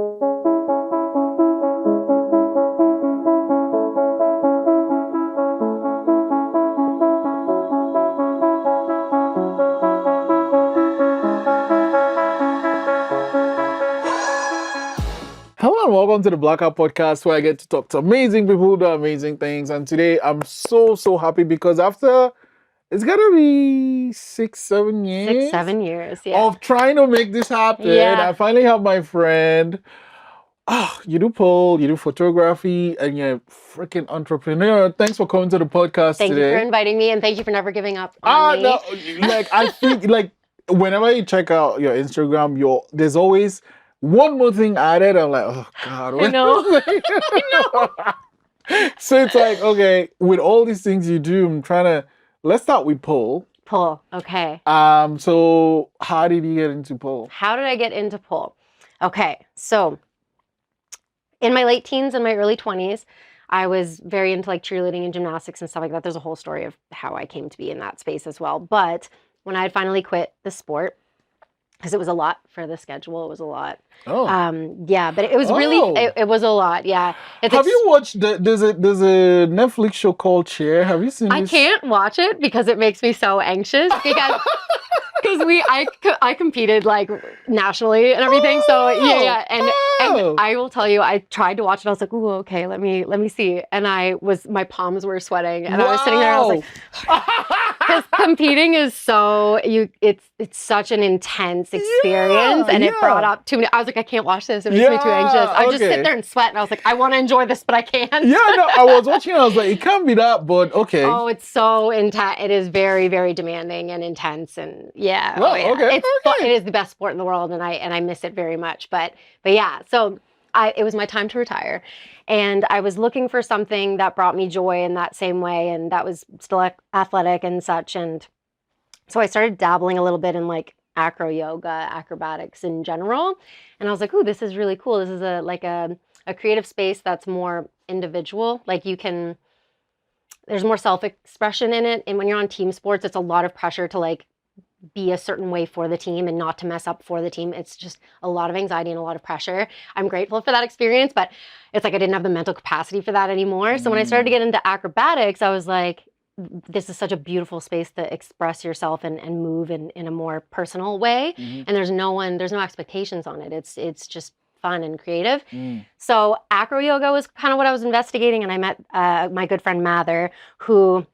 Hello and welcome to the Blackout podcast where I get to talk to amazing people who do amazing things. And today I'm so happy because after it's gotta be 6-7 years 6-7 years, yeah. of trying to make this happen. Yeah. I finally have my friend. You do pole, you do photography, and you're a freaking entrepreneur. Thanks for coming to the podcast Thank today. you for inviting me, and thank you for never giving up on me. No, like I think like whenever you check out your Instagram, there's always one more thing added. I'm like, oh God, I know. I know. So it's like, okay, with all these things you do, let's start with pole. Pole, okay. So how did you get into pole? How did I get into pole? Okay, so in my late teens and my early 20s, I was very into like cheerleading and gymnastics and stuff like that. There's a whole story of how I came to be in that space as well. But when I had finally quit the sport, because it was a lot for the schedule, it was a lot. Oh. Yeah, but it was really, it was a lot, yeah. Have you watched, there's a Netflix show called Cheer. Have you seen this? I can't watch it because it makes me so anxious because I competed like nationally and everything. So yeah. And I will tell you, I tried to watch it. I was like, ooh, okay, let me see. And my palms were sweating and I was sitting there and I was like, because competing is it's such an intense experience and it brought up too many. I was like, I can't watch this. It makes me too anxious. I just sit there and sweat and I was like, I want to enjoy this, but I can't. Yeah, no, I was watching. I was like, it can't be that, but okay. Oh, it's so intense. It is very, very demanding and intense, and yeah. Well, okay. It is the best sport in the world, and I miss it very much. But yeah, so it was my time to retire, and I was looking for something that brought me joy in that same way, and that was still athletic and such. And so I started dabbling a little bit in like acro yoga, acrobatics in general, and I was like, ooh, this is really cool. This is a creative space that's more individual. Like there's more self-expression in it. And when you're on team sports, it's a lot of pressure to like be a certain way for the team and not to mess up for the team. It's just a lot of anxiety and a lot of pressure. I'm grateful for that experience, but it's like I didn't have the mental capacity for that anymore. So when I started to get into acrobatics, I was like, this is such a beautiful space to express yourself and move in a more personal way. And there's no expectations on it. It's just fun and creative. So acro yoga was kind of what I was investigating, and I met my good friend Mather, who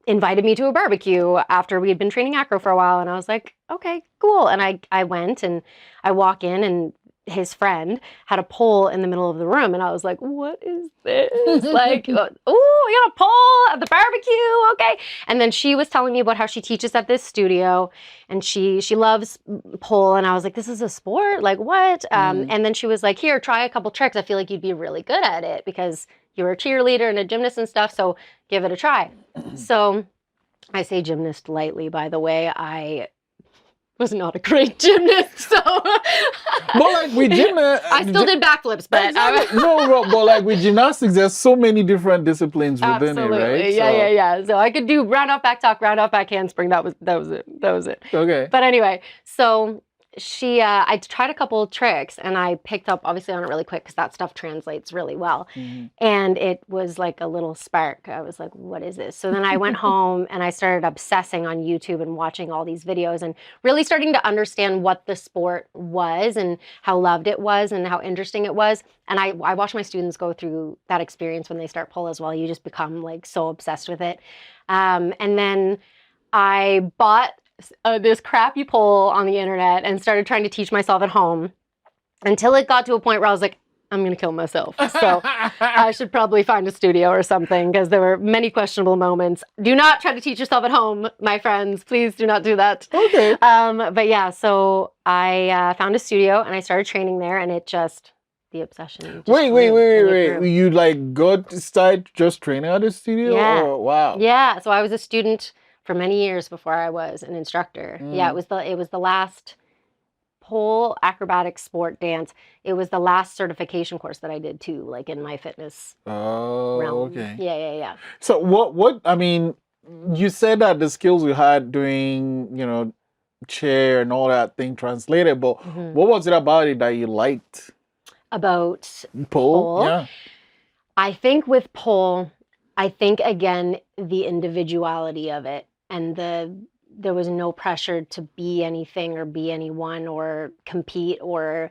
invited me to a barbecue after we had been training acro for a while, and I was like, okay, cool. And I went and I walk in, and his friend had a pole in the middle of the room, and I was like, what is this? Like, oh, you got a pole at the barbecue, okay. And then she was telling me about how she teaches at this studio, and she loves pole, and I was like, this is a sport? Like, what? And then she was like, here, try a couple tricks. I feel like you'd be really good at it because you're a cheerleader and a gymnast and stuff, so give it a try. So I say gymnast lightly, by the way. I was not a great gymnast, so. But like with gymnastics, I still did backflips, but exactly. But like with gymnastics, there's so many different disciplines within it, right? Yeah. So I could do round off back tuck, round off back handspring. That was it. Okay. But anyway, so I tried a couple of tricks, and I picked up obviously on it really quick because that stuff translates really well. And it was like a little spark. I was like, what is this? So then I went home and I started obsessing on YouTube and watching all these videos and really starting to understand what the sport was and how loved it was and how interesting it was. And I watch my students go through that experience when they start pole as well. You just become like so obsessed with it. And then I bought this crappy pole on the internet and started trying to teach myself at home until it got to a point where I was like, I'm going to kill myself. So I should probably find a studio or something because there were many questionable moments. Do not try to teach yourself at home, my friends. Please do not do that. Okay. But yeah, so I found a studio and I started training there, and it just, the obsession. Wait. You like started just training at the studio? Yeah. Or, wow. Yeah. So I was a student for many years before I was an instructor. Yeah, it was the last pole acrobatic sport dance. It was the last certification course that I did too, like in my fitness realm. Okay. Yeah. So what I mean, you said that the skills you had doing, chair and all that thing translated, but Mhm. what was it about it that you liked? About Pole? pole, Yeah. I think with pole, I think again the individuality of it and there was no pressure to be anything or be anyone or compete or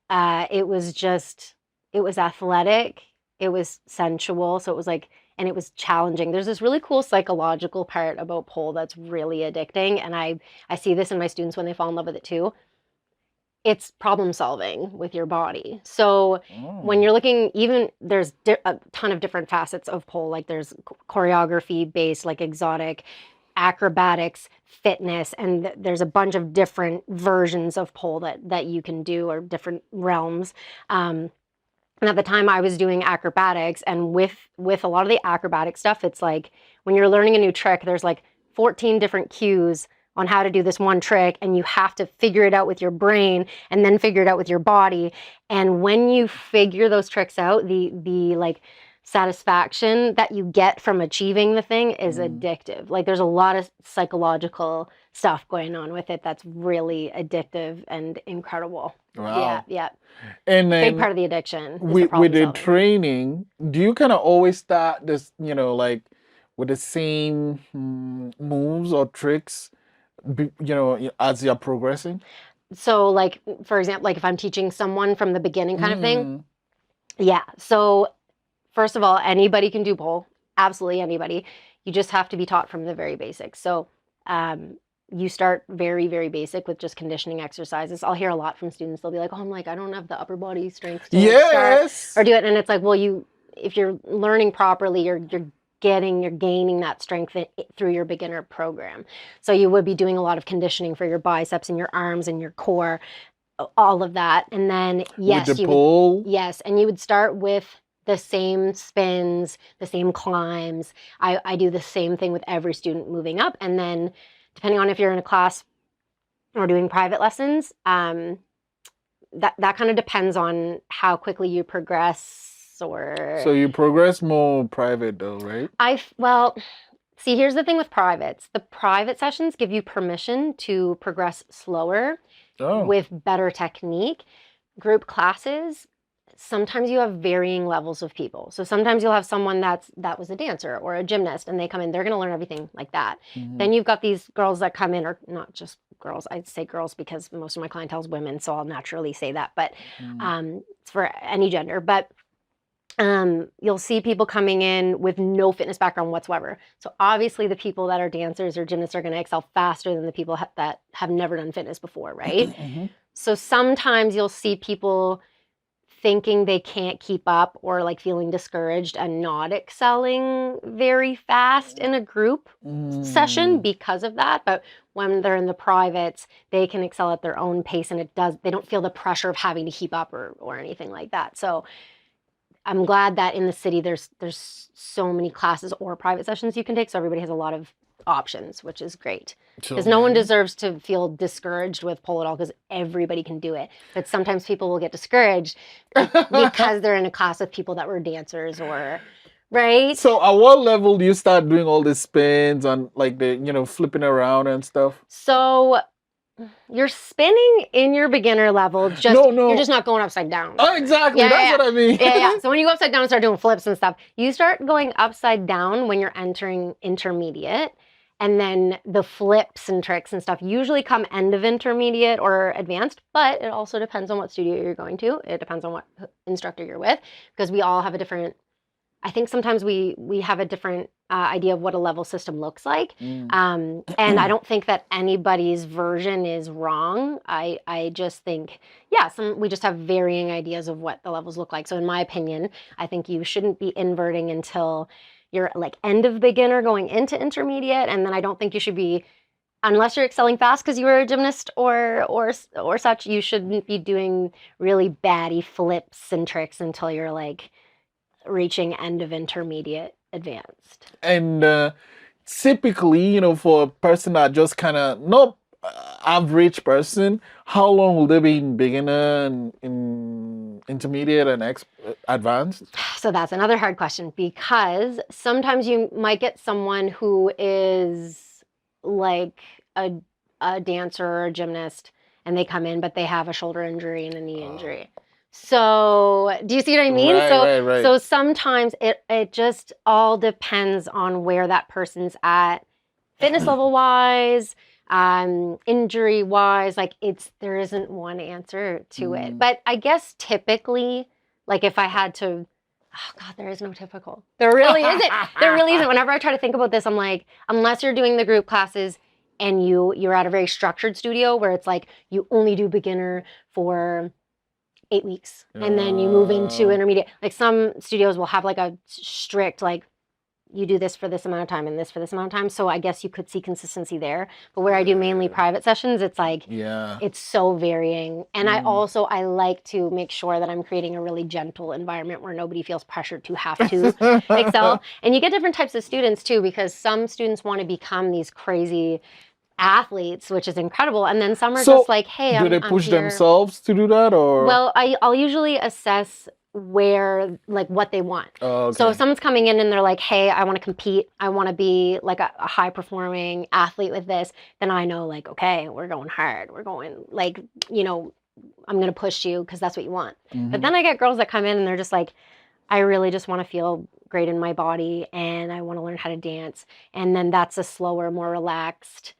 it was just it was athletic, it was sensual, so it was like and it was challenging. There's this really cool psychological part about pole that's really addicting, and I see this in my students when they fall in love with it too. It's problem solving with your body. So when Oh. you're looking, even there's a ton of different facets of pole. Like there's choreography based, like exotic, acrobatics, fitness, and there's a bunch of different versions of pole that you can do or different realms. And at the time I was doing acrobatics, and with a lot of the acrobatic stuff, it's like when you're learning a new trick, there's like 14 different cues on how to do this one trick, and you have to figure it out with your brain and then figure it out with your body. And when you figure those tricks out, the like satisfaction that you get from achieving the thing is addictive. Like there's a lot of psychological stuff going on with it that's really addictive and incredible. Yeah, Wow. yeah. And Big then part of the addiction is the with problem the solving. training, do you kind of always start this, like with the same moves or tricks, as you're progressing? So, like, for example, like if I'm teaching someone from the beginning kind of thing, Mm. yeah. So, first of all, anybody can do pole. Absolutely anybody. You just have to be taught from the very basics. So, you start very, very basic with just conditioning exercises. I'll hear a lot from students. They'll be like, "Oh, I'm like, I don't have the upper body strength to like start Yes. or do it." And it's like, well, if you're learning properly, you're gaining that strength through your beginner program. So you would be doing a lot of conditioning for your biceps and your arms and your core, all of that. And then With the yes, pole. and you would start with the same spins, the same climbs. I do the same thing with every student moving up. And then depending on if you're in a class or doing private lessons, that kind of depends on how quickly you progress or So you progress more private though, right? well, see, here's the thing with privates. The private sessions give you permission to progress slower Oh. with better technique. Group classes, sometimes you have varying levels of people. So sometimes you'll have someone that was a dancer or a gymnast and they come in, they're going to learn everything like that. Then you've got these girls that come in, or not just girls, I'd say girls because most of my clientele is women, so I'll naturally say that, but it's for any gender. But you'll see people coming in with no fitness background whatsoever. So obviously the people that are dancers or gymnasts are going to excel faster than the people that have never done fitness before, right? So sometimes you'll see people thinking they can't keep up or like feeling discouraged and not excelling very fast in a group session because of that. But when they're in the privates, they can excel at their own pace, and they don't feel the pressure of having to keep up or anything like that. So I'm glad that in the city there's so many classes or private sessions you can take, so everybody has a lot of options, which is great. Because no one deserves to feel discouraged with pole at all, because everybody can do it. But sometimes people will get discouraged because they're in a class with people that were dancers or right. So at what level do you start doing all the spins and like the flipping around and stuff? So you're spinning in your beginner level, No. you're just not going upside down. Oh, exactly. Yeah, That's what I mean. yeah. So when you go upside down and start doing flips and stuff, you start going upside down when you're entering intermediate. And then the flips and tricks and stuff usually come end of intermediate or advanced, but it also depends on what studio you're going to. It depends on what instructor you're with, because we all have a different, I think sometimes we have a different idea of what a level system looks like. And I don't think that anybody's version is wrong. I just think, yeah, we just have varying ideas of what the levels look like. So in my opinion, I think you shouldn't be inverting until you're like end of beginner going into intermediate. And then I don't think you should be, unless you're excelling fast because you were a gymnast or such, you shouldn't be doing really baddie flips and tricks until you're like reaching end of intermediate advanced. And typically, for a person that just kind of not average person, how long will they be in beginner and in intermediate and advanced? So that's another hard question, because sometimes you might get someone who is like a dancer or a gymnast and they come in, but they have a shoulder injury and a knee injury. So do you see what I mean? Right. So sometimes it just all depends on where that person's at, fitness level wise, injury wise. Like there isn't one answer to it. But I guess typically, like if I had to, oh God, there is no typical. There really isn't. There really isn't. Whenever I try to think about this, I'm like, unless you're doing the group classes and you're at a very structured studio where it's like you only do beginner for 8 weeks and then you move into intermediate. Like some studios will have like a strict, like you do this for this amount of time and this for this amount of time. So I guess you could see consistency there. But where I do mainly private sessions, it's like, it's so varying. And I like to make sure that I'm creating a really gentle environment where nobody feels pressured to have to excel. And you get different types of students too, because some students want to become these crazy athletes, which is incredible, and then some are just like, hey, do they push themselves to do that, or? Well, I'll usually assess where, like, what they want. Okay. So if someone's coming in and they're like, hey, I want to compete, I want to be like a high performing athlete with this, then I know, like, okay, we're going hard, we're going, like, you know, I'm gonna push you because that's what you want. But then I get girls that come in and they're just like, I really just want to feel great in my body and I want to learn how to dance, and then that's a slower, more relaxed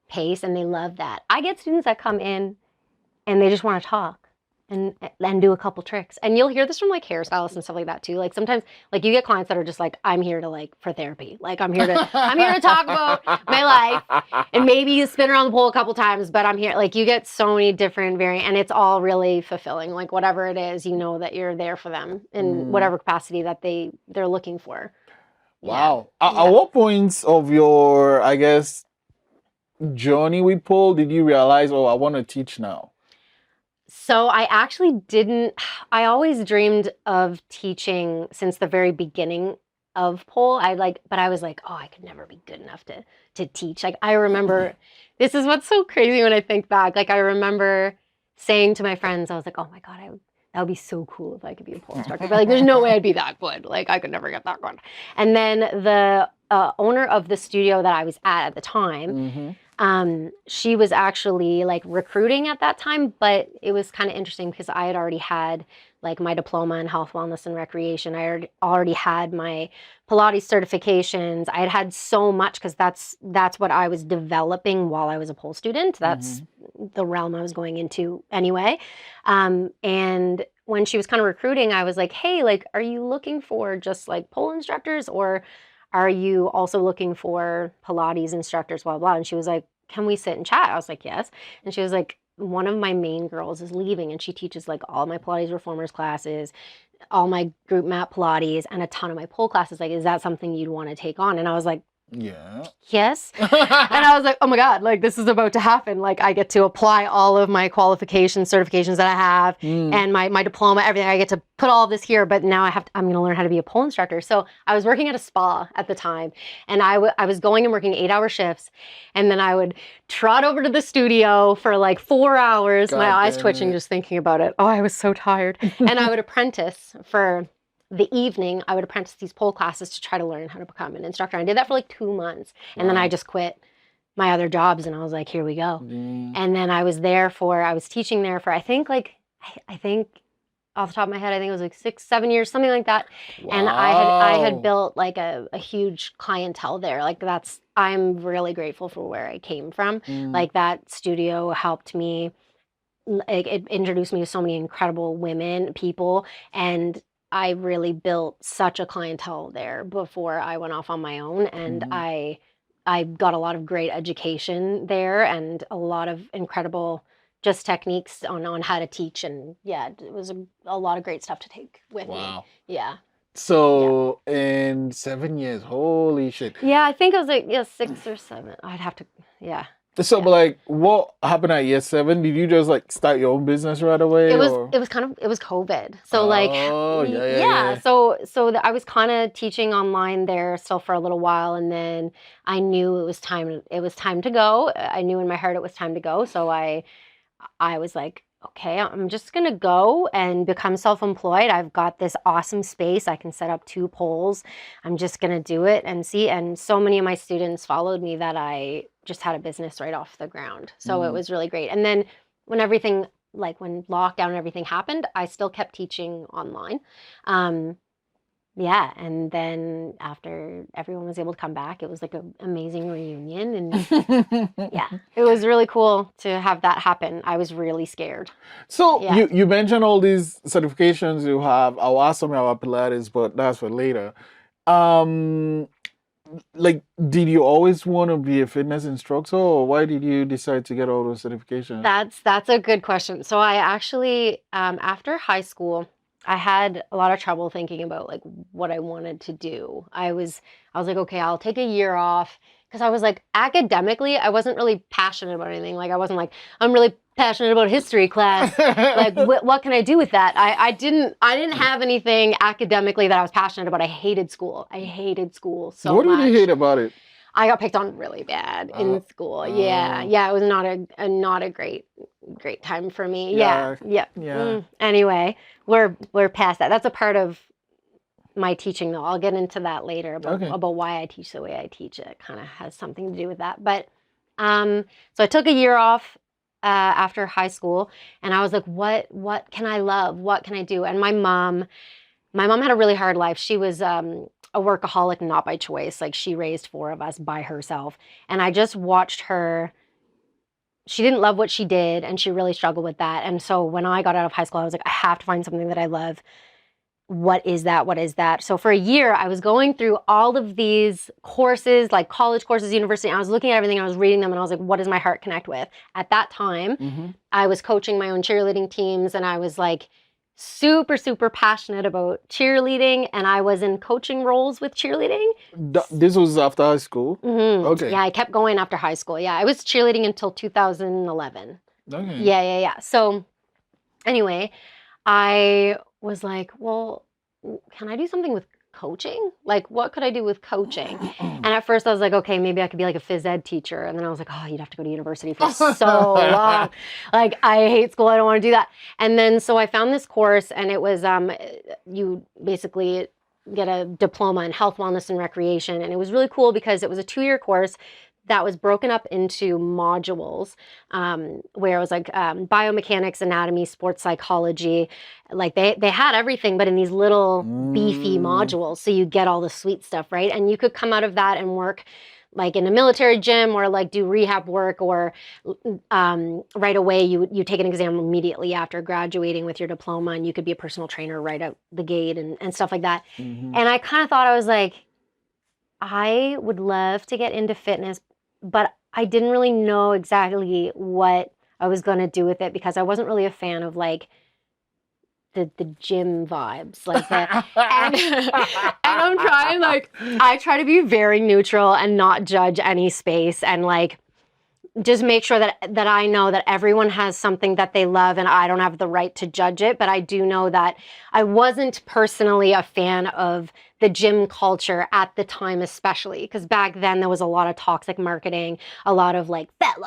pace, and they love that. I get students that come in and they just want to talk and do a couple tricks, and you'll hear this from like hairstylists and stuff like that too. Like sometimes, like you get clients that are just like, I'm here to like for therapy, like I'm here to talk about my life, and maybe you spin around the pole a couple times, but I'm here. Like you get so many different variants, and it's all really fulfilling. Like whatever it is, you know that you're there for them in whatever capacity that they're looking for. Wow. At what points of your, I guess, journey with pole did you realize, oh, I want to teach now? So I actually didn't. I always dreamed of teaching since the very beginning of pole. But I was like, oh, I could never be good enough to teach. Like I remember, this is what's so crazy when I think back. Like I remember saying to my friends, I was like, oh my God, that would be so cool if I could be a pole instructor. But like, there's no way I'd be that good. Like I could never get that good. And then the owner of the studio that I was at the time, she was actually like recruiting at that time, but it was kind of interesting because I had already had like my diploma in health, wellness, and recreation. I already had my Pilates certifications. I had so much because that's what I was developing while I was a pole student. That's the realm I was going into anyway. And when she was kind of recruiting, I was like, hey, like, are you looking for just like pole instructors, or are you also looking for Pilates instructors, blah, blah, blah. And she was like, can we sit and chat? I was like, yes. And she was like, one of my main girls is leaving and she teaches like all my Pilates reformers classes, all my group mat Pilates, and a ton of my pole classes. Like, is that something you'd want to take on? And I was like, yeah. Yes. And I was like, oh my God, like this is about to happen. Like I get to apply all of my qualifications, certifications that I have, and my diploma, everything. I get to put all of this here, but now I'm going to learn how to be a pole instructor. So I was working at a spa at the time, and I was going and working 8-hour shifts. And then I would trot over to the studio for like 4 hours, my eyes twitching just thinking about it. Oh, I was so tired. And I would apprentice for the evening. I would apprentice these pole classes to try to learn how to become an instructor. I did that for like 2 months. And then I just quit my other jobs and I was like, here we go. And then I was teaching there for, I think off the top of my head, I think it was like 6-7 years, something like that. Wow. And I had built like a huge clientele there. Like I'm really grateful for where I came from. Like that studio helped me, like it introduced me to so many incredible people, and I really built such a clientele there before I went off on my own. And I got a lot of great education there and a lot of incredible just techniques on how to teach. And yeah, it was a lot of great stuff to take with me. Yeah. So in 7 years, holy shit. Yeah, I think it was like 6 or 7. I'd have to, yeah. So, but like, what happened at year 7? Did you just like start your own business right away? It was COVID. So I was kind of teaching online there still for a little while, and then I knew it was time to go. I knew in my heart it was time to go. So I was like, okay, I'm just going to go and become self-employed. I've got this awesome space. I can set up 2 poles. I'm just going to do it and see. And so many of my students followed me that I just had a business right off the ground. So it was really great. And then when everything, like when lockdown and everything happened, I still kept teaching online. Yeah, and then after everyone was able to come back, it was like an amazing reunion, and yeah, it was really cool to have that happen. I was really scared. So Yeah. you mentioned all these certifications you have. I'll ask some about Pilates, but that's for later. Like, did you always want to be a fitness instructor, or why did you decide to get all those certifications? That's a good question. So I actually, after high school, I had a lot of trouble thinking about like what I wanted to do. I was like, okay, I'll take a year off because I was like, academically, I wasn't really passionate about anything. Like I wasn't like, I'm really passionate about history class. Like what can I do with that? I didn't have anything academically that I was passionate about. I hated school. I hated school so much. What did you hate about it? I got picked on really bad in school. Yeah. It was not a great time for me. Yeah. Anyway, we're past that. That's a part of my teaching though. I'll get into that later about why I teach the way I teach. It kind of has something to do with that. But so I took a year off after high school, and I was like, what can I love? What can I do? And my mom had a really hard life. She was a workaholic, not by choice. Like she raised 4 of us by herself. And I just watched her. She didn't love what she did, and she really struggled with that. And so when I got out of high school, I was like, I have to find something that I love. What is that? What is that? So for a year, I was going through all of these courses, like college courses, university. And I was looking at everything, I was reading them, and I was like, what does my heart connect with? At that time, I was coaching my own cheerleading teams, and I was like, super, super passionate about cheerleading, and I was in coaching roles with cheerleading. This was after high school? Okay. Yeah, I kept going after high school. Yeah, I was cheerleading until 2011. Okay. Yeah. So anyway, I was like, well, can I do something with coaching? Like, what could I do with coaching? And at first I was like, okay, maybe I could be like a phys ed teacher. And then I was like, oh, you'd have to go to university for so long. Like, I hate school. I don't want to do that. And then so I found this course, and it was, you basically get a diploma in health, wellness, and recreation. And it was really cool because it was a 2-year course that was broken up into modules, where it was like biomechanics, anatomy, sports psychology. Like they had everything, but in these little beefy modules. So you get all the sweet stuff, right? And you could come out of that and work like in a military gym, or like do rehab work, or right away you take an exam immediately after graduating with your diploma, and you could be a personal trainer right out the gate and stuff like that. And I kind of thought, I was like, I would love to get into fitness, but I didn't really know exactly what I was going to do with it, because I wasn't really a fan of like the gym vibes, like that. And I'm trying, like, I try to be very neutral and not judge any space, and like just make sure that I know that everyone has something that they love, and I don't have the right to judge it. But I do know that I wasn't personally a fan of the gym culture at the time, especially because back then there was a lot of toxic marketing, a lot of like fat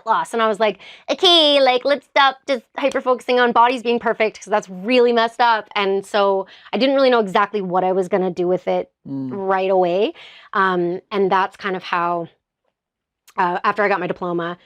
loss. And I was like, okay, like let's stop just hyper focusing on bodies being perfect, because that's really messed up. And so I didn't really know exactly what I was going to do with it right away. And that's kind of how, after I got my diploma,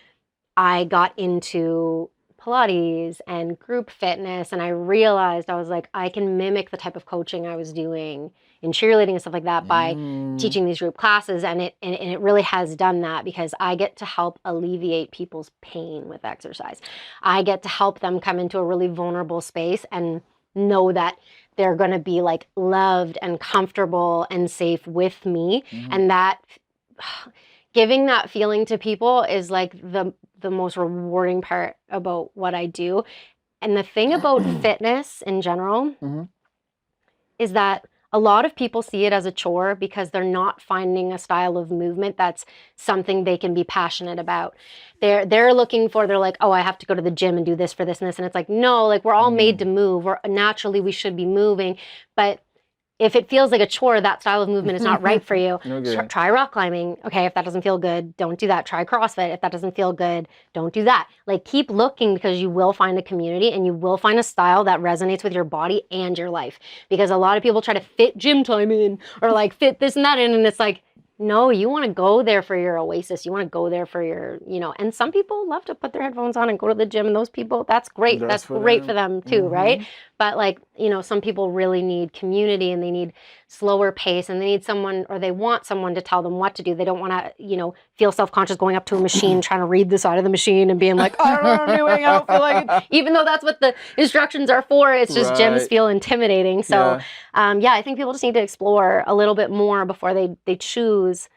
I got into Pilates and group fitness, and I realized, I was like, I can mimic the type of coaching I was doing in cheerleading and stuff like that by teaching these group classes, and it really has done that, because I get to help alleviate people's pain with exercise. I get to help them come into a really vulnerable space and know that they're going to be like loved and comfortable and safe with me, and that giving that feeling to people is like the most rewarding part about what I do. And the thing about fitness in general is that a lot of people see it as a chore, because they're not finding a style of movement that's something they can be passionate about. They're looking for, they're like, oh, I have to go to the gym and do this for this and this. And it's like, no, like we're all made to move. Naturally, we should be moving. But if it feels like a chore, that style of movement is not right for you. Okay. Try rock climbing. Okay, if that doesn't feel good, don't do that. Try CrossFit. If that doesn't feel good, don't do that. Like, keep looking, because you will find a community, and you will find a style that resonates with your body and your life. Because a lot of people try to fit gym time in, or like fit this and that in, and it's like, No, you want to go there for your oasis. You want to go there for your, you know, and some people love to put their headphones on and go to the gym, and those people, that's great. That's That's for great for them. them too, right? Hmm. But like, you know, some people really need community and they need slower pace and they need someone or they want someone to tell them what to do. They don't want to, you know, feel self-conscious going up to a machine, trying to read the side of the machine and being like, I don't know what I'm doing. I don't feel like it. Even though that's what the instructions are for, it's just gyms Right. feel intimidating. So, Yeah. yeah, I think people just need to explore a little bit more before they choose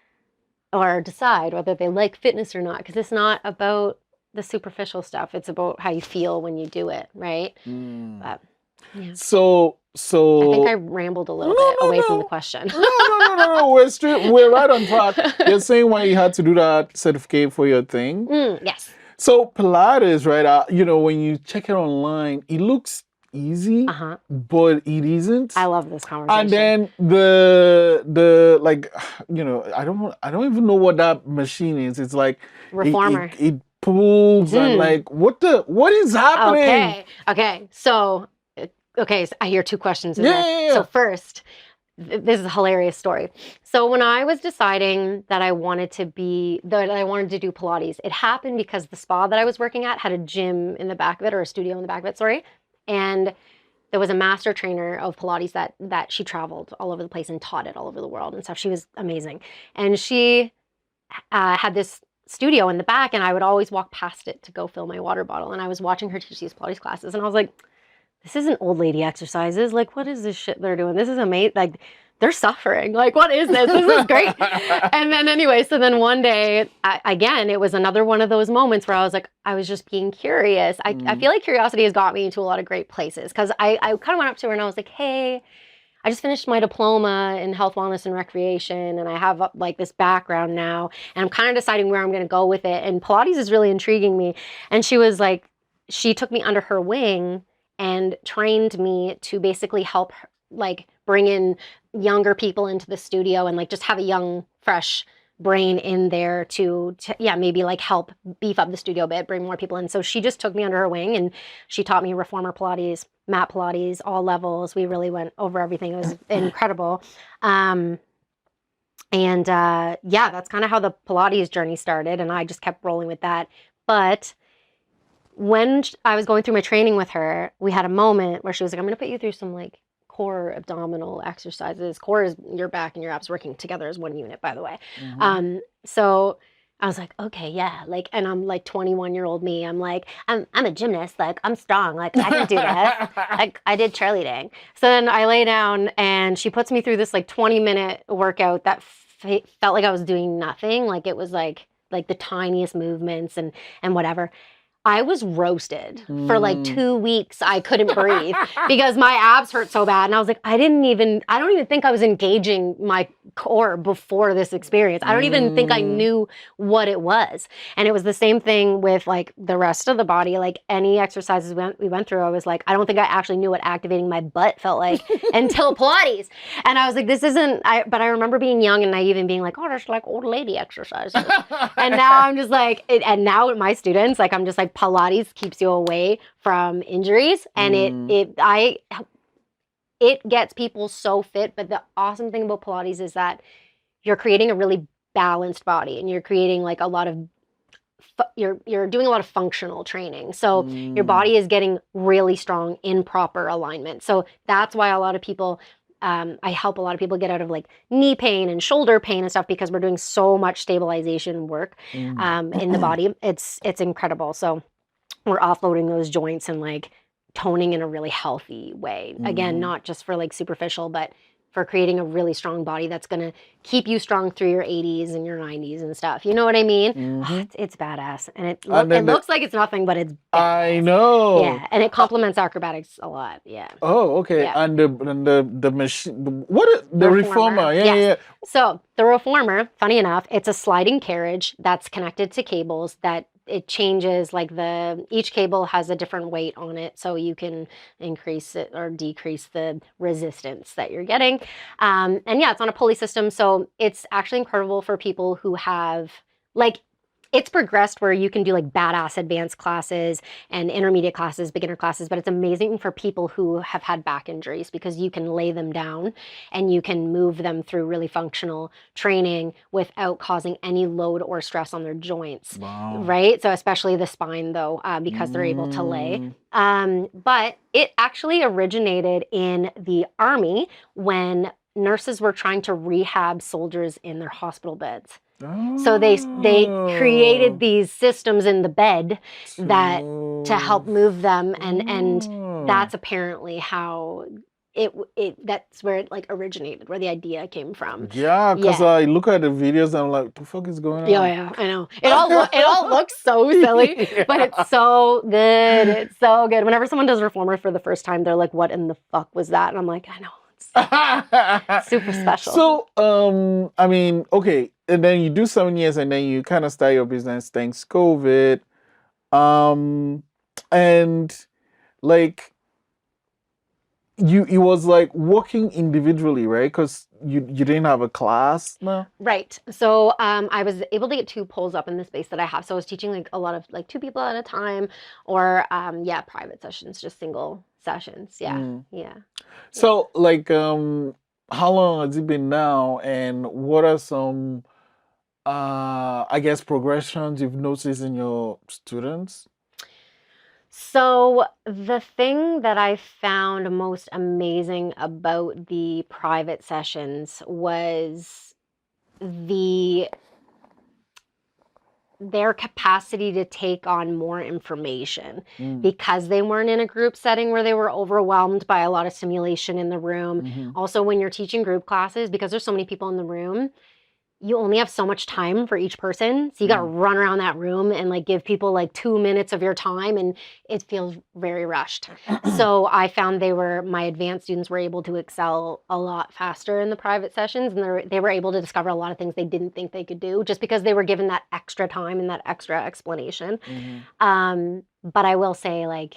or decide whether they like fitness or not, because it's not about the superficial stuff. It's about how you feel when you do it, right? Mm. But yeah, So, I think I so rambled a no, little bit no, away from the no, question. no. We're straight. We're right on track. You're saying why you had to do that certificate for your thing. Yes. So Pilates, right? You know, when you check it online, it looks easy, Uh-huh. but it isn't. I love this And conversation. then the like, you know, I don't even know what that machine is. It's like Reformer. it pulls and like what is happening? Okay. So, I hear two questions in Yeah, there. yeah, So yeah. first, this is a hilarious story. So when I was deciding that I wanted to do Pilates, it happened because the spa that I was working at had a gym in the back of it, or a studio in the back of it, sorry. And there was a master trainer of Pilates that she traveled all over the place and taught it all over the world and stuff. She was amazing. And she had this studio in the back, and I would always walk past it to go fill my water bottle. And I was watching her teach these Pilates classes, and I was like, this isn't old lady exercises. Like, what is this shit they're doing? This is amazing. Like, they're suffering. Like, what is this? This is great. And then anyway, so then one day, again, it was another one of those moments where I was like, I was just being curious. I feel like curiosity has got me into a lot of great places, because I kind of went up to her and I was like, hey, I just finished my diploma in health, wellness, and recreation, and I have like this background now, and I'm kind of deciding where I'm going to go with it. And Pilates is really intriguing me. And she was like, she took me under her wing and trained me to basically help her, like bring in younger people into the studio and like just have a young, fresh brain in there to yeah, maybe like help beef up the studio a bit, bring more people in. So she just took me under her wing and she taught me reformer Pilates, mat Pilates, all levels. We really went over everything. It was incredible. Yeah, that's kind of how the Pilates journey started, and I just kept rolling with that. But when I was going through my training with her, we had a moment where she was like, I'm going to put you through some like core abdominal exercises. Core is your back and your abs working together as one unit, by the way. Mhm. So I was like, okay, yeah. Like, and I'm like 21-year-old me. I'm like, I'm a gymnast. Like, I'm strong. Like, I can do this. Like, I did cheerleading. So then I lay down and she puts me through this like 20-minute workout that felt like I was doing nothing. Like, it was like the tiniest movements and whatever. I was roasted for like 2 weeks. I couldn't breathe because my abs hurt so bad. And I was like, I don't even think I was engaging my core before this experience. I don't even think I knew what it was. And it was the same thing with like the rest of the body. Like any exercises we went through, I was like, I don't think I actually knew what activating my butt felt like until Pilates. And I was like, but I remember being young and naive and being like, oh, that's like old lady exercises. And now I'm just like, and now with my students, like, I'm just like, Pilates keeps you away from injuries, and it gets people so fit. But the awesome thing about Pilates is that you're creating a really balanced body, and you're creating like a lot of you're doing a lot of functional training. So your body is getting really strong in proper alignment. So that's why a lot of people I help a lot of people get out of like knee pain and shoulder pain and stuff, because we're doing so much stabilization work in the body. It's incredible. So we're offloading those joints and like toning in a really healthy way. Again, not just for like superficial, but for creating a really strong body that's going to keep you strong through your 80s and your 90s and stuff. You know what I mean? Oh, it's badass. And it looks like it's nothing, but it's badass. I know. Yeah, and it complements acrobatics a lot. Yeah. Oh, okay. Yeah. And the machine, what is the reformer? Yeah, Yes. yeah. So the reformer, funny enough, it's a sliding carriage that's connected to cables that it changes, like each cable has a different weight on it, so you can increase it or decrease the resistance that you're getting. And yeah, it's on a pulley system, so it's actually incredible for people who have like, it's progressed where you can do like badass advanced classes and intermediate classes, beginner classes, but it's amazing for people who have had back injuries because you can lay them down and you can move them through really functional training without causing any load or stress on their joints. Wow. Right? So especially the spine though, because they're able to lay. But it actually originated in the Army when nurses were trying to rehab soldiers in their hospital beds. So they created these systems in the bed that to help move them, and that's apparently how that's where it like originated, where the idea came from. Yeah, because Yeah. I look at the videos and I'm like, the fuck is going on? Yeah, I know. It all looks so silly, but it's so good. It's so good. Whenever someone does reformer for the first time, they're like, "What in the fuck was that?" And I'm like, "I know, it's super special." So, I mean, okay, and then you do 7 years, and then you kind of start your business thanks COVID, and like you was like working individually, right? Because you didn't have a class, no? Right. So I was able to get 2 poles up in the space that I have. So I was teaching like a lot of like 2 people at a time, or private sessions, just single sessions. Yeah. Yeah. So like how long has it been now, and what are some I guess progressions you've noticed in your students? So the thing that I found most amazing about the private sessions was their capacity to take on more information because they weren't in a group setting where they were overwhelmed by a lot of stimulation in the room. Also, when you're teaching group classes, because there's so many people in the room, you only have so much time for each person. So you got to run around that room and like give people like 2 minutes of your time, and it feels very rushed. So I found my advanced students were able to excel a lot faster in the private sessions, and they were able to discover a lot of things they didn't think they could do just because they were given that extra time and that extra explanation. But I will say, like,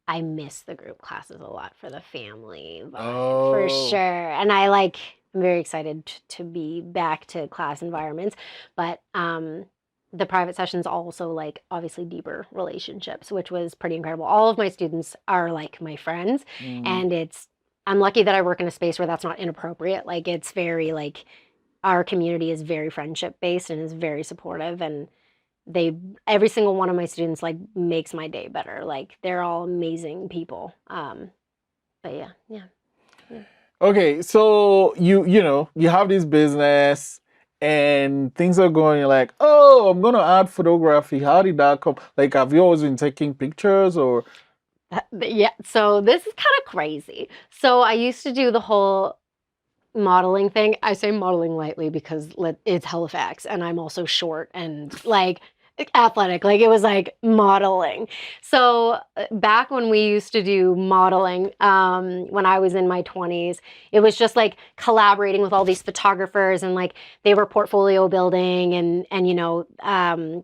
I miss the group classes a lot for the family vibe, for sure. And I'm very excited to be back to class environments, but the private sessions also like obviously deeper relationships, which was pretty incredible. All of my students are like my friends, and I'm lucky that I work in a space where that's not inappropriate. Like, it's very like, our community is very friendship based and is very supportive, and every single one of my students like makes my day better. Like, they're all amazing people. But yeah. Okay, so you have this business and things are going, you're like, oh, I'm gonna add photography. How did that come? Like, have you always been taking pictures, or? Yeah, so this is kind of crazy. So I used to do the whole modeling thing. I say modeling lightly because it's Halifax, and I'm also short and like athletic. Like, it was like modeling. So back when we used to do modeling, when I was in my 20s, it was just like collaborating with all these photographers, and like they were portfolio building, and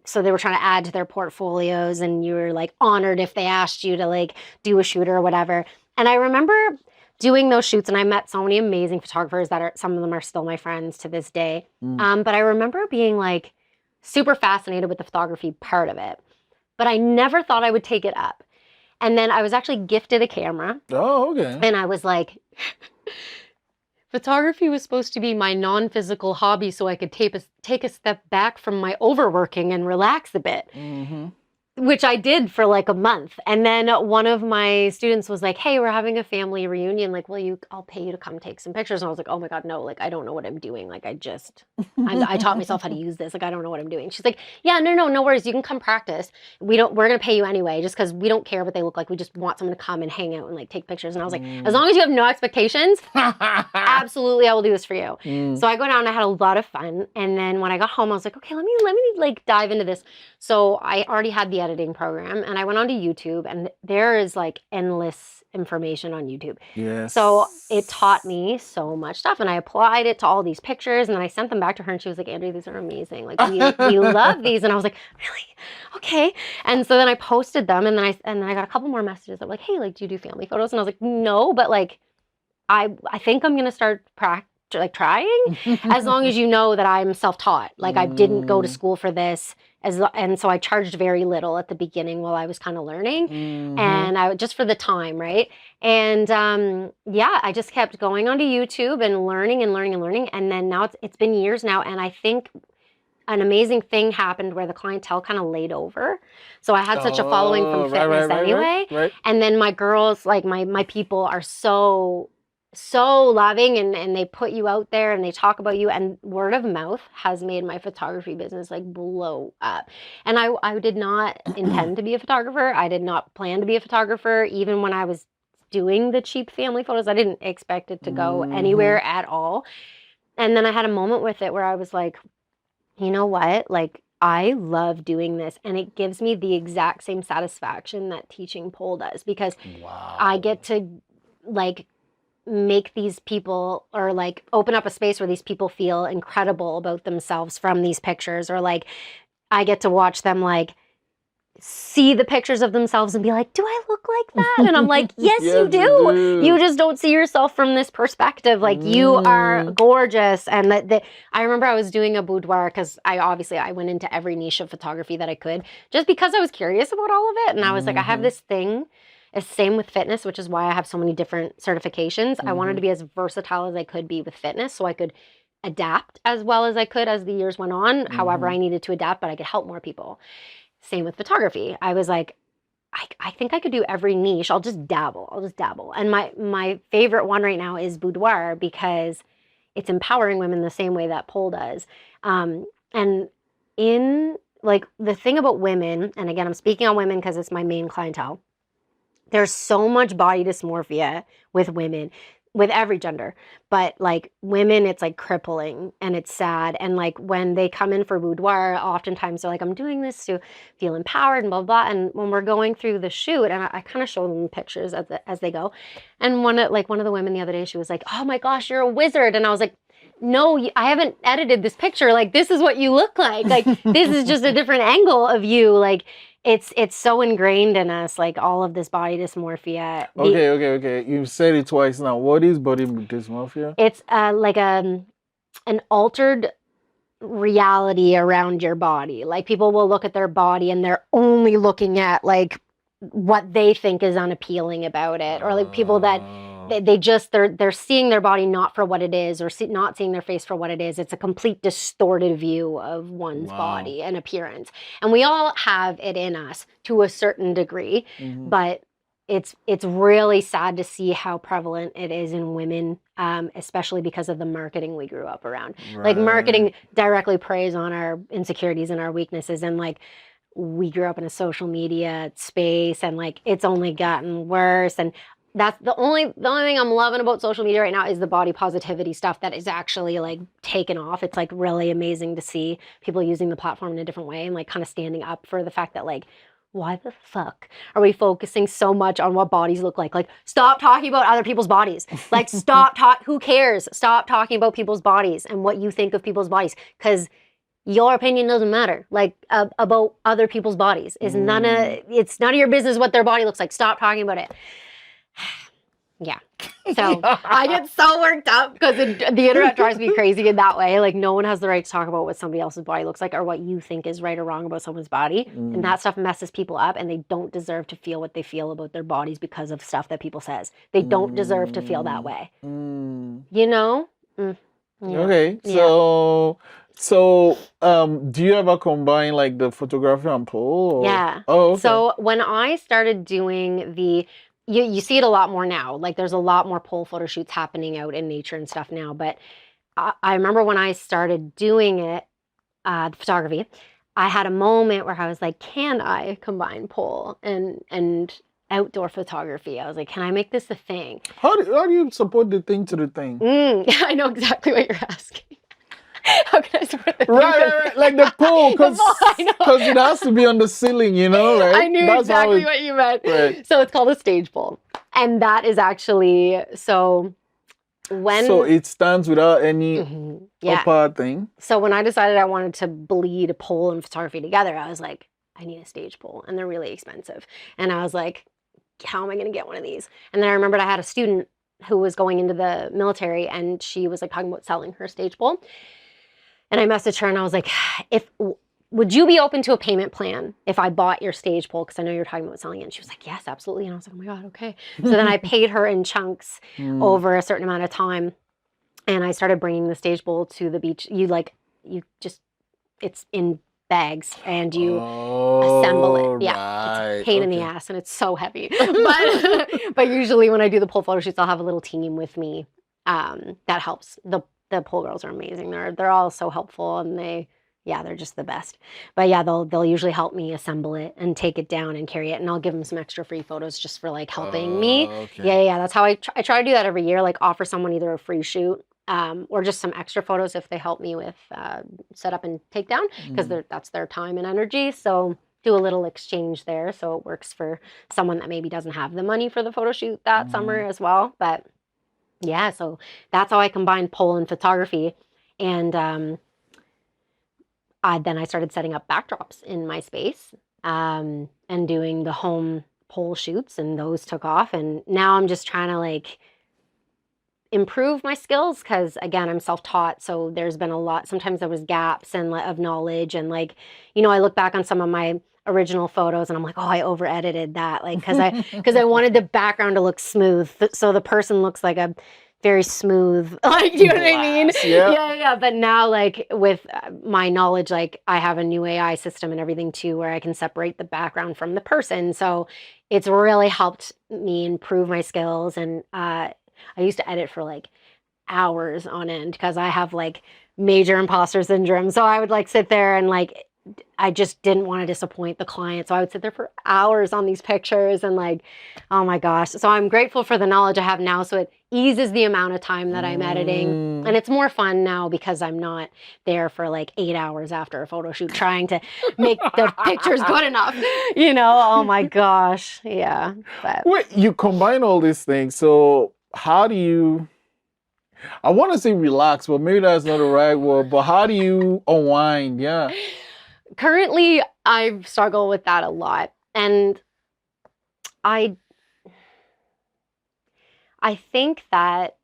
so they were trying to add to their portfolios, and you were like honored if they asked you to like do a shoot or whatever. And I remember doing those shoots, and I met so many amazing photographers some of them are still my friends to this day. But I remember being like super fascinated with the photography part of it, but I never thought I would take it up. And then I was actually gifted a camera. Oh, okay. And I was like, photography was supposed to be my non-physical hobby, so I could take a step back from my overworking and relax a bit. Which I did for like a month. And then one of my students was like, hey, we're having a family reunion. Like, I'll pay you to come take some pictures. And I was like, oh my God, no, like, I don't know what I'm doing. Like, I taught myself how to use this. Like, I don't know what I'm doing. She's like, yeah, no worries. You can come practice. We're going to pay you anyway, just because we don't care what they look like. We just want someone to come and hang out and like take pictures. And I was like, as long as you have no expectations, absolutely, I will do this for you. So I go down and I had a lot of fun. And then when I got home, I was like, okay, let me like dive into this. So I already had the editing program, and I went onto YouTube, and there is like endless information on YouTube. Yes. So it taught me so much stuff, and I applied it to all these pictures, and then I sent them back to her, and she was like, Andrea, these are amazing. Like, we love these. And I was like, really? Okay. And so then I posted them, and then I got a couple more messages that were like, hey, like, do you do family photos? And I was like, no, but like, I think I'm going to start like trying, as long as you know that I'm self-taught. Like I didn't go to school for this, and so I charged very little at the beginning while I was kind of learning, and I just for the time, right? And yeah, I just kept going onto YouTube and learning and learning and learning, and then now it's been years now, and I think an amazing thing happened where the clientele kind of laid over. So I had such a following from fitness anyway. Right. And then my girls, like my people are so loving, and they put you out there and they talk about you, and word of mouth has made my photography business like blow up. And I did not intend to be a photographer. I did not plan to be a photographer. Even when I was doing the cheap family photos, I didn't expect it to go anywhere at all. And then I had a moment with it where I was like, you know what? Like, I love doing this, and it gives me the exact same satisfaction that teaching pole does, because I get to like make these people, or like open up a space where these people feel incredible about themselves from these pictures, or like I get to watch them like see the pictures of themselves and be like, do I look like that? And I'm like, yes, you do. You just don't see yourself from this perspective. Like you are gorgeous. And I remember I was doing a boudoir, because I went into every niche of photography that I could, just because I was curious about all of it. And I was like, I have this thing. It's same with fitness, which is why I have so many different certifications. I wanted to be as versatile as I could be with fitness, so I could adapt as well as I could as the years went on. However I needed to adapt, but I could help more people. Same with photography. I was like, I think I could do every niche. I'll just dabble. And my favorite one right now is boudoir, because it's empowering women the same way that pole does. And in like the thing about women, and again, I'm speaking on women because it's my main clientele. There's so much body dysmorphia with women, with every gender, but like women, it's like crippling and it's sad. And like when they come in for boudoir, oftentimes they're like, I'm doing this to feel empowered and blah, blah. And when we're going through the shoot, and I kind of show them pictures as they go. And one of the women the other day, she was like, oh my gosh, you're a wizard. And I was like, no, I haven't edited this picture. Like, this is what you look like. Like, this is just a different angle of you. Like, it's so ingrained in us, like all of this body dysmorphia. Okay. You've said it twice now. What is body dysmorphia? It's like an altered reality around your body. Like people will look at their body and they're only looking at like what they think is unappealing about it, or like people that they're seeing their body not for what it is, or not seeing their face for what it is. It's a complete distorted view of one's body and appearance. And we all have it in us to a certain degree, but it's really sad to see how prevalent it is in women, especially because of the marketing we grew up around. Like marketing directly preys on our insecurities and our weaknesses, and like we grew up in a social media space, and like it's only gotten worse. And that's the only thing I'm loving about social media right now is the body positivity stuff that is actually like taken off. It's like really amazing to see people using the platform in a different way, and like kind of standing up for the fact that like, why the fuck are we focusing so much on what bodies look like? Like, stop talking about other people's bodies. Like, who cares? Stop talking about people's bodies and what you think of people's bodies, because your opinion doesn't matter. Like about other people's bodies is it's none of your business what their body looks like. Stop talking about it. Yeah. So I get so worked up because the internet drives me crazy in that way. Like no one has the right to talk about what somebody else's body looks like, or what you think is right or wrong about someone's body. And that stuff messes people up, and they don't deserve to feel what they feel about their bodies because of stuff that people says. They don't deserve to feel that way. You know? Yeah. Okay. So, do you ever combine like the photography and pole? Or? Yeah. Oh, okay. So when I started doing you see it a lot more now. Like there's a lot more pole photo shoots happening out in nature and stuff now. But I remember when I started doing it, the photography, I had a moment where I was like, can I combine pole and outdoor photography? I was like, can I make this a thing? How do you support the thing to the thing? I know exactly what you're asking. How can I support the thing? Right. Like the pole, because it has to be on the ceiling, you know, right? I knew exactly what you meant. Right. So it's called a stage pole. And that is actually, so it stands without any upper thing. So when I decided I wanted to bleed pole and photography together, I was like, I need a stage pole, and they're really expensive. And I was like, how am I going to get one of these? And then I remembered I had a student who was going into the military, and she was like talking about selling her stage pole. And I messaged her and I was like, would you be open to a payment plan if I bought your stage pole? Because I know you're talking about selling it. And she was like, yes, absolutely. And I was like, oh my God, okay. So then I paid her in chunks over a certain amount of time. And I started bringing the stage pole to the beach. It's in bags and you assemble it. Yeah, it's a pain in the ass and it's so heavy. But usually when I do the pole photo shoots, I'll have a little team with me that helps. The pole girls are amazing. They're all so helpful, and they're just the best. But yeah, they'll usually help me assemble it and take it down and carry it, and I'll give them some extra free photos just for like helping me. Okay. Yeah. That's how I try to do that every year. Like offer someone either a free shoot or just some extra photos if they help me with setup and takedown, because that's their time and energy. So do a little exchange there, so it works for someone that maybe doesn't have the money for the photo shoot that summer as well. But yeah, so that's how I combined pole and photography. And then I started setting up backdrops in my space and doing the home pole shoots, and those took off. And now I'm just trying to like improve my skills, because again, I'm self-taught, so there's been a lot. Sometimes there was gaps of knowledge, and like, I look back on some of my original photos and I'm like, oh, I over edited that, like, because I wanted the background to look smooth, so the person looks like a very smooth, like, you know what I mean? Yeah. But now, like, with my knowledge, like, I have a new AI system and everything too, where I can separate the background from the person. So it's really helped me improve my skills. And I used to edit for like hours on end because I have like major imposter syndrome. So I would like sit there and like, I just didn't want to disappoint the client. So I would sit there for hours on these pictures and like, oh my gosh. So I'm grateful for the knowledge I have now. So it eases the amount of time that I'm editing. And it's more fun now because I'm not there for like 8 hours after a photo shoot trying to make the pictures good enough. Oh my gosh. Yeah. But wait, you combine all these things. So how do you, I want to say relax, but maybe that's not the right word, but how do you unwind? Yeah. Currently, I struggle with that a lot. And I think that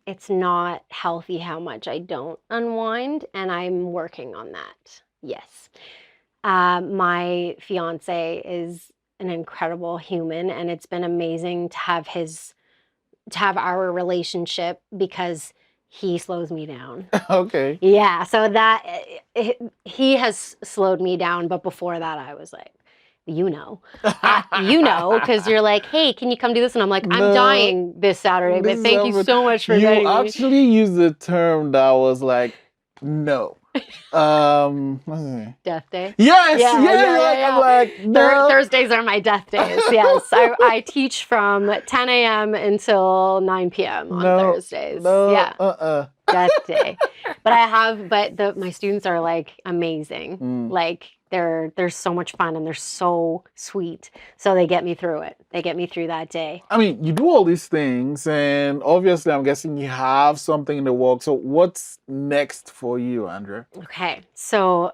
it's not healthy how much I don't unwind, and I'm working on that. Yes. My fiance is an incredible human, and it's been amazing to have our relationship, because he slows me down. Okay. Yeah, so that he has slowed me down, but before that I was like, because you're like, hey, can you come do this? And I'm like, I'm dying this Saturday, but thank you so much for inviting me. You actually used the term that was like, no. Death day? Yes, yeah. I'm like, no. Thursdays are my death days, yes. I teach from 10 a.m. until 9 p.m. on Thursdays. Yeah. Death day. But my students are like amazing. Like they're so much fun and they're so sweet. So they get me through it. They get me through that day. I mean, you do all these things, and obviously I'm guessing you have something in the works. So what's next for you, Andrea? Okay. So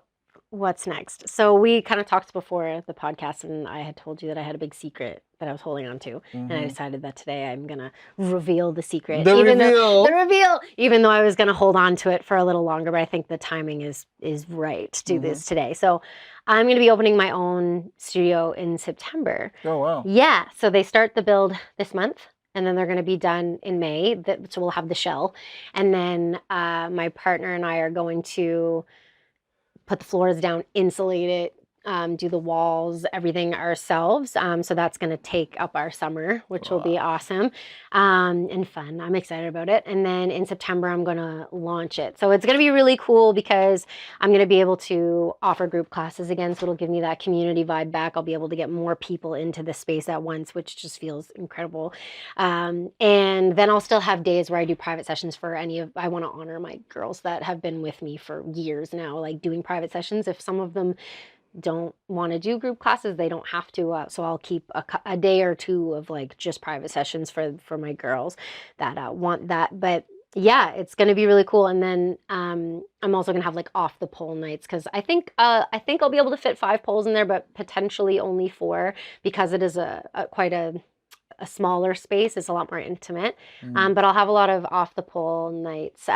what's next? So we kind of talked before the podcast, and I had told you that I had a big secret that I was holding on to. And I decided that today I'm going to reveal the secret. The reveal! Even though I was going to hold on to it for a little longer, but I think the timing is right to do this today. So I'm going to be opening my own studio in September. Oh, wow. Yeah. So they start the build this month, and then they're going to be done in May. So we'll have the shell. And then my partner and I are going to put the floors down, insulate it, do the walls, everything ourselves. So that's going to take up our summer, which will be awesome and fun. I'm excited about it. And then in September, I'm going to launch it. So it's going to be really cool because I'm going to be able to offer group classes again. So it'll give me that community vibe back. I'll be able to get more people into the space at once, which just feels incredible. And then I'll still have days where I do private sessions for I want to honor my girls that have been with me for years now, like doing private sessions. If some of them don't want to do group classes, they don't have to. So I'll keep a day or two of like just private sessions for my girls that want that. But yeah, it's going to be really cool. And then I'm also going to have like off the pole nights, because I think I'll be able to fit 5 poles in there, but potentially only 4, because it is quite a a smaller space. It's a lot more intimate. Mm. But I'll have a lot of off the pole nights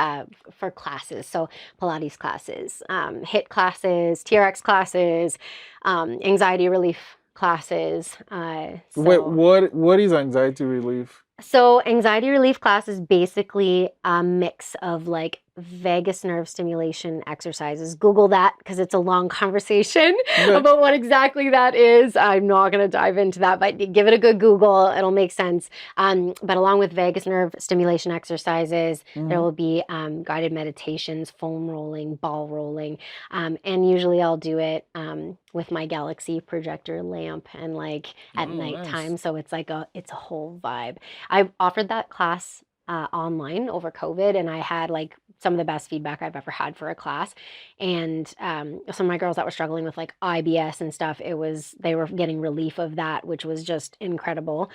for classes. So Pilates classes, HIIT classes, TRX classes, anxiety relief classes. Wait, what is anxiety relief? So anxiety relief class is basically a mix of like vagus nerve stimulation exercises. Google that because it's a long conversation about what exactly that is. I'm not going to dive into that, but give it a good Google. It'll make sense. But along with vagus nerve stimulation exercises, there will be guided meditations, foam rolling, ball rolling. And usually I'll do it with my Galaxy projector lamp and like at nighttime. Nice. So it's like it's a whole vibe. I offered that class online over COVID, and I had like some of the best feedback I've ever had for a class. And some of my girls that were struggling with like IBS and stuff, they were getting relief of that, which was just incredible.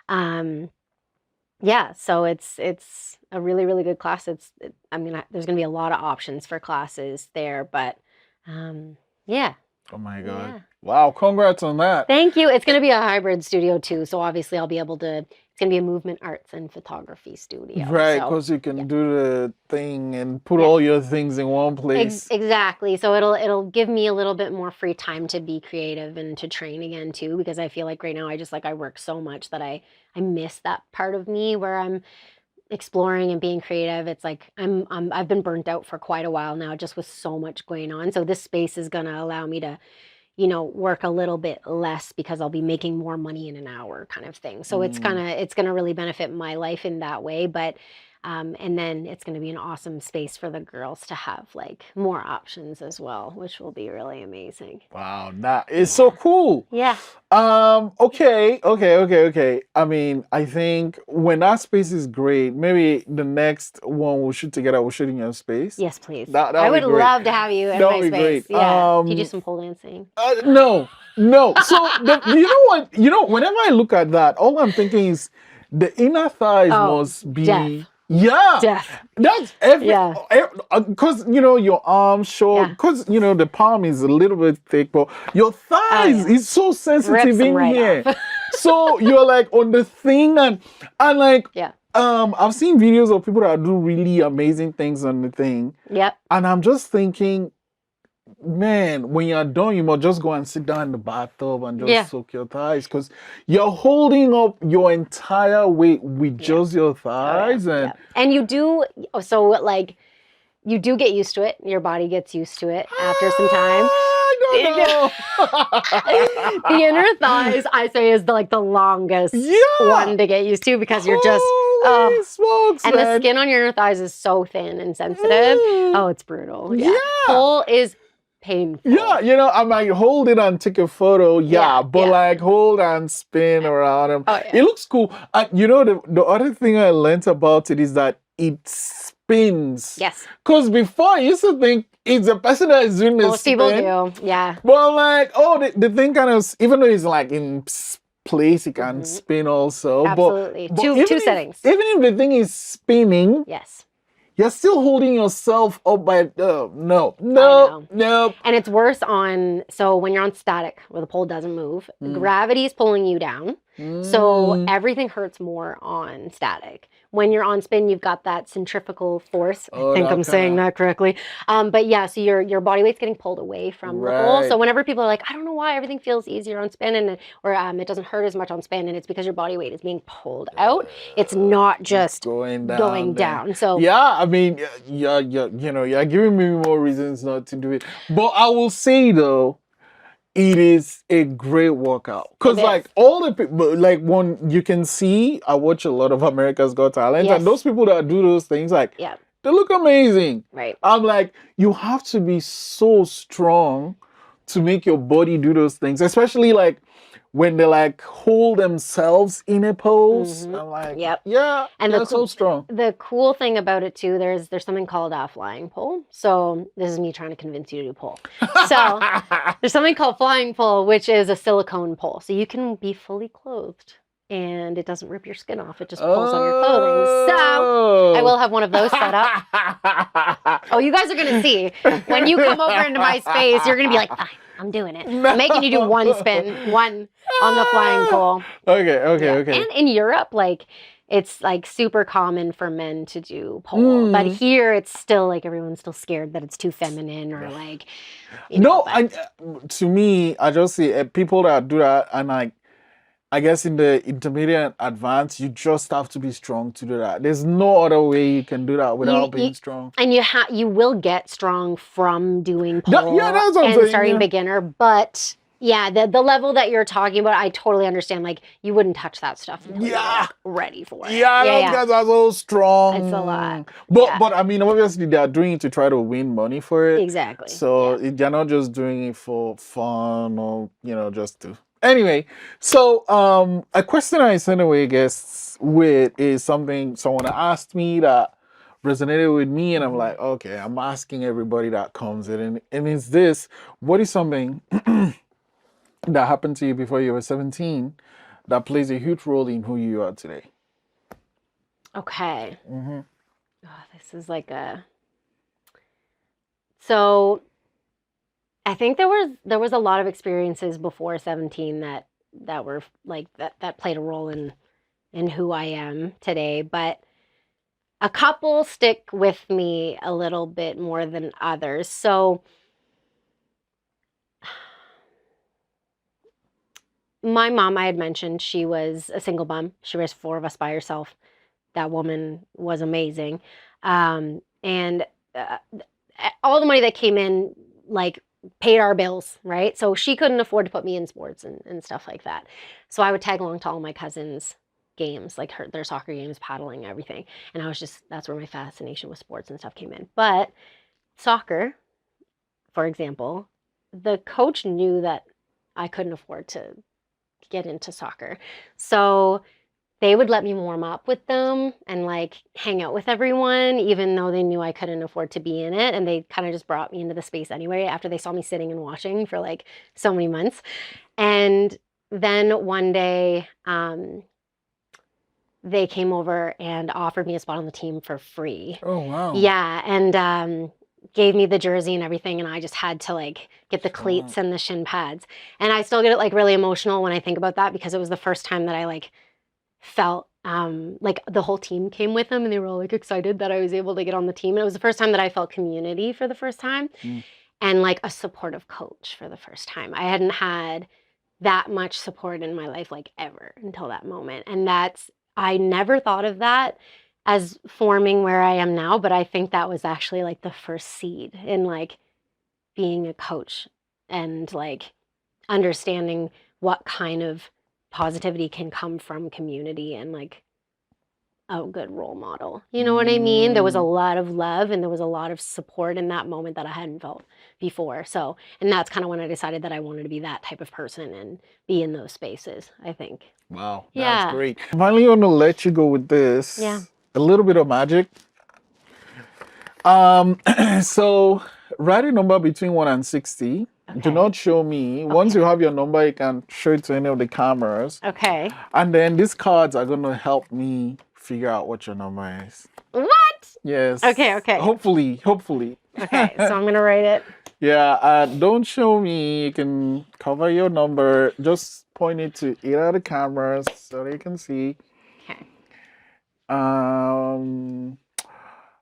Yeah, so it's a really, really good class. There's going to be a lot of options for classes there, but yeah. Oh my God. Yeah. Wow, congrats on that. Thank you. It's going to be a hybrid studio too. So obviously I'll be able to, it's going to be a movement arts and photography studio. Right, So, because you can do the thing and put all your things in one place. exactly. So it'll give me a little bit more free time to be creative and to train again too, because I feel like right now I work so much that I miss that part of me where I'm exploring and being creative. It's like I've been burnt out for quite a while now, just with so much going on. So this space is going to allow me to, work a little bit less because I'll be making more money in an hour kind of thing. So it's going to really benefit my life in that way. But, and then it's going to be an awesome space for the girls to have like more options as well, which will be really amazing. Wow, that is so cool. Yeah. Okay. I mean, I think when that space is great, maybe the next one we'll shoot together, we'll shoot in your space. Yes, please. That I would be great. love to have you in That my would be space. great. Yeah. You do some pole dancing. No. So you know what? Whenever I look at that, all I'm thinking is the inner thighs must be death. Yeah, Death. That's because your arms short, because the palm is a little bit thick, but your thighs is so sensitive in here. So you're like on the thing and like I've seen videos of people that do really amazing things on the thing. Yep. And I'm just thinking, man, when you're done, you must just go and sit down in the bathtub and just soak your thighs, because you're holding up your entire weight with just your thighs. And you do, so like, you do get used to it. Your body gets used to it after some time. I don't know. The inner thighs, I say, is the longest one to get used to, because you're just, smokes, and the skin on your inner thighs is so thin and sensitive. Oh, it's brutal. Yeah. Pole is painful. Yeah, I might hold it and take a photo. But like hold and spin around them. It looks cool. The other thing I learned about it is that it spins. Yes. Because before I used to think it's a person that is doing the spin. Most people do. Yeah. But like, the thing kind of, even though it's like in place, it can spin also. Absolutely. But two settings. Even if the thing is spinning. Yes. You're still holding yourself up by no. And it's worse so when you're on static where the pole doesn't move, gravity is pulling you down. So everything hurts more on static. When you're on spin, you've got that centrifugal force. I think I'm saying that correctly. But yeah, so your body weight's getting pulled away from the pole. So whenever people are like, I don't know why everything feels easier on spin or it doesn't hurt as much on spin, and it's because your body weight is being pulled out. It's not just going down. So I mean, you're giving me more reasons not to do it. But I will say though, it is a great workout, because like all the people, like when you can see, I watch a lot of America's Got Talent, and those people that do those things, like they look amazing. Right. I'm like, you have to be so strong to make your body do those things, especially like when they like hold themselves in a pose. I'm like, and they're so strong. The cool thing about it too, there's something called a flying pole. So this is me trying to convince you to do pole. So there's something called flying pole, which is a silicone pole. So you can be fully clothed and it doesn't rip your skin off. It just pulls on your clothing. So I will have one of those set up. You guys are going to see. When you come over into my space, you're going to be like, fine, I'm doing it. I'm making you do one spin. One. on the flying pole. Okay. And in Europe, like it's like super common for men to do pole, but here it's still like everyone's still scared that it's too feminine or like, you know. No, to me, I just see people that do that, and I guess in the intermediate and advanced, you just have to be strong to do that. There's no other way you can do that without being strong. And you will get strong from doing Yeah, pole that's what I'm and saying, starting yeah. beginner, but yeah, the level that you're talking about, I totally understand. Like you wouldn't touch that stuff until you're like, ready for it. Yeah, those guys are so strong. It's a lot. But I mean, obviously they are doing it to try to win money for it. Exactly. So they're not just doing it for fun or just to. Anyway, so a question I sent away guests with is something someone asked me that resonated with me, and I'm like, okay, I'm asking everybody that comes in, and it's this: what is something that happened to you before you were 17 that plays a huge role in who you are today? Okay. This is like so I think there was a lot of experiences before 17 that were like that played a role in who I am today, but a couple stick with me a little bit more than others. So my mom, I had mentioned, she was a single mom. She raised 4 of us by herself. That woman was amazing. And all the money that came in, like, paid our bills, right? So she couldn't afford to put me in sports and stuff like that. So I would tag along to all my cousins' games, like their soccer games, paddling, everything. And that's where my fascination with sports and stuff came in. But soccer, for example, the coach knew that I couldn't afford to get into soccer. So they would let me warm up with them and like hang out with everyone, even though they knew I couldn't afford to be in it. And they kind of just brought me into the space anyway after they saw me sitting and watching for like so many months. And then one day, they came over and offered me a spot on the team for free. Oh, wow. Yeah. And gave me the jersey and everything, and I just had to like get the cleats and the shin pads. And I still get like really emotional when I think about that, because it was the first time that I like felt like the whole team came with them and they were all like excited that I was able to get on the team. And it was the first time that I felt community for the first time and like a supportive coach for the first time. I hadn't had that much support in my life like ever until that moment. And I never thought of that as forming where I am now, but I think that was actually like the first seed in like being a coach and like understanding what kind of positivity can come from community and like a good role model. You know what I mean? There was a lot of love and there was a lot of support in that moment that I hadn't felt before. So, and that's kind of when I decided that I wanted to be that type of person and be in those spaces, I think. Wow, that's great. I'm finally going to let you go with this. Yeah. A little bit of magic. So write a number between 1 and 60. Okay. Do not show me. Okay. Once you have your number, you can show it to any of the cameras. Okay. And then these cards are going to help me figure out what your number is. What? Yes. Okay. Hopefully. Okay, so I'm going to write it. Yeah, don't show me. You can cover your number. Just point it to either of the cameras so they can see. Okay.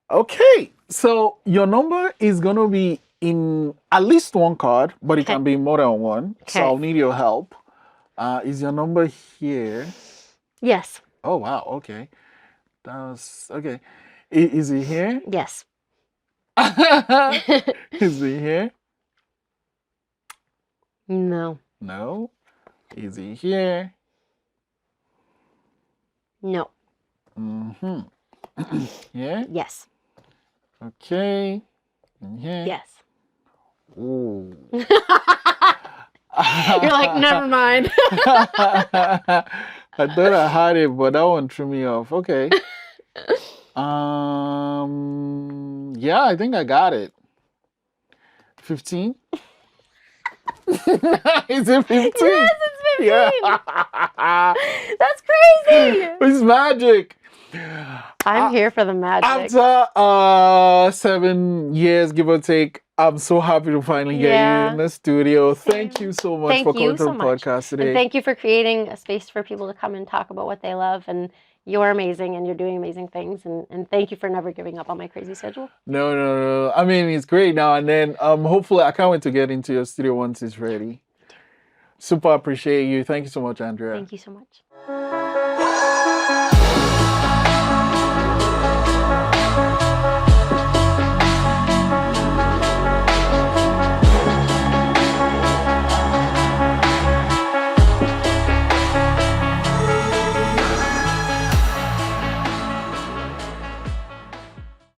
Okay, so your number is going to be in at least one card, but it can be more than one. Okay. So I'll need your help. Is your number here? Yes. Oh, wow. Okay. Okay. Is it here? Yes. Is it here? No. No. Is it here? No. Yeah? Yes. Okay. And here? Yes. Ooh. You're like, never mind. I thought I had it, but that one threw me off. Okay. Yeah, I think I got it. 15? Is it 15? Yes, it's 15. Yeah. That's crazy. It's magic. I'm here for the magic. After 7 years, give or take, I'm so happy to finally get you in the studio. Thank you so much for coming to the podcast today. And thank you for creating a space for people to come and talk about what they love. And you're amazing and you're doing amazing things. And thank you for never giving up on my crazy schedule. No. I mean, it's great now. And then hopefully I can't wait to get into your studio once it's ready. Super appreciate you. Thank you so much, Andrea. Thank you so much.